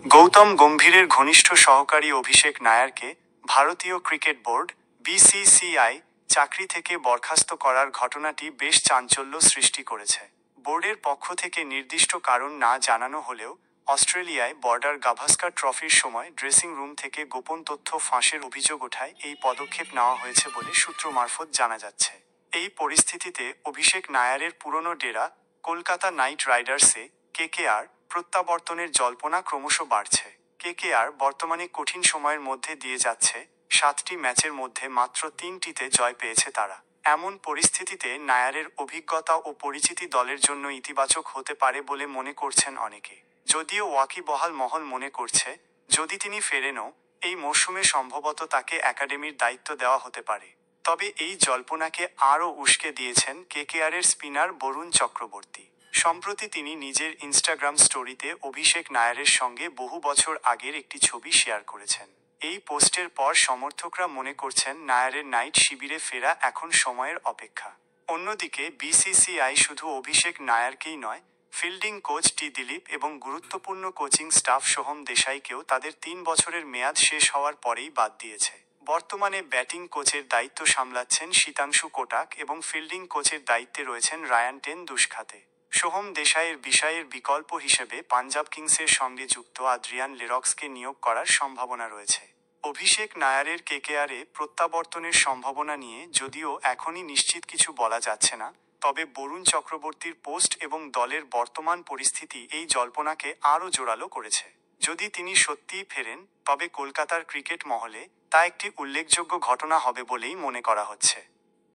গৌতম গম্ভীরের ঘনিষ্ঠ সহকারী অভিষেক নায়ারকে ভারতীয় ক্রিকেট বোর্ড বিসিসিআই চাকরি থেকে বরখাস্ত করার ঘটনাটি বেশ চাঞ্চল্য সৃষ্টি করেছে। বোর্ডের পক্ষ থেকে নির্দিষ্ট কারণ না জানানো হলেও অস্ট্রেলিয়ায় বর্ডার গাভাস্কার ট্রফির সময় ড্রেসিং রুম থেকে গোপন তথ্য ফাঁসের অভিযোগ ওঠায় এই পদক্ষেপ নেওয়া হয়েছে বলে সূত্র মারফত জানা যাচ্ছে। এই পরিস্থিতিতে অভিষেক নায়ারের পুরনো ডেরা কলকাতা নাইট রাইডার্সে কেকেআর প্রত্যাবর্তনের জল্পনা ক্রমশ বাড়ছে। কেকেআর বর্তমানে কঠিন সময়ের মধ্যে দিয়ে যাচ্ছে, 7টি ম্যাচের মধ্যে মাত্র 3টিতে জয় পেয়েছে তারা। এমন পরিস্থিতিতে নায়ারের অভিজ্ঞতা ও পরিচিতি দলের জন্য ইতিবাচক হতে পারে বলে মনে করছেন অনেকে। যদিও ওয়াকিবহাল মহল মনে করছে, যদি তিনি ফেরেনও এই মরশুমে সম্ভবত তাকে একাডেমির দায়িত্ব দেওয়া হতে পারে। তবে এই জল্পনাকে আরও উস্কে দিয়েছেন কেকেআরের স্পিনার বরুণ চক্রবর্তী। সম্প্রতি তিনি নিজের ইনস্টাগ্রাম স্টোরিতে অভিষেক নায়ারের সঙ্গে বহু বছর আগের একটি ছবি শেয়ার করেছেন। এই পোস্টের পর সমর্থকরা মনে করছেন নায়ারের নাইট শিবিরে ফেরা এখন সময়ের অপেক্ষা। অন্যদিকে বিসিসিআই শুধু অভিষেক নায়ারকেই নয়, ফিল্ডিং কোচ টি দিলীপ এবং গুরুত্বপূর্ণ কোচিং স্টাফ সোহম দেশাইকেও তাদের 3 বছরের মেয়াদ শেষ হওয়ার পরেই বাদ দিয়েছে। বর্তমানে ব্যাটিং কোচের দায়িত্ব সামলাচ্ছেন শীতাংশু কোটাক এবং ফিল্ডিং কোচের দায়িত্বে রয়েছেন রায়ান টেন দুষ্খাতে। সোহম দেশাইয়ের বিষয়ের বিকল্প হিসেবে পাঞ্জাব কিংসের সঙ্গে যুক্ত আদ্রিয়ান লেরক্সকে নিয়োগ করার সম্ভাবনা রয়েছে। অভিষেক নায়ারের কেকেআরে প্রত্যাবর্তনের সম্ভাবনা নিয়ে যদিও এখনই নিশ্চিত কিছু বলা যাচ্ছে না, তবে বরুণ চক্রবর্তীর পোস্ট এবং দলের বর্তমান পরিস্থিতি এই জল্পনাকে আরও জোরালো করেছে। যদি তিনি সত্যিই ফেরেন, তবে কলকাতার ক্রিকেট মহলে তা একটি উল্লেখযোগ্য ঘটনা হবে বলেই মনে করা হচ্ছে।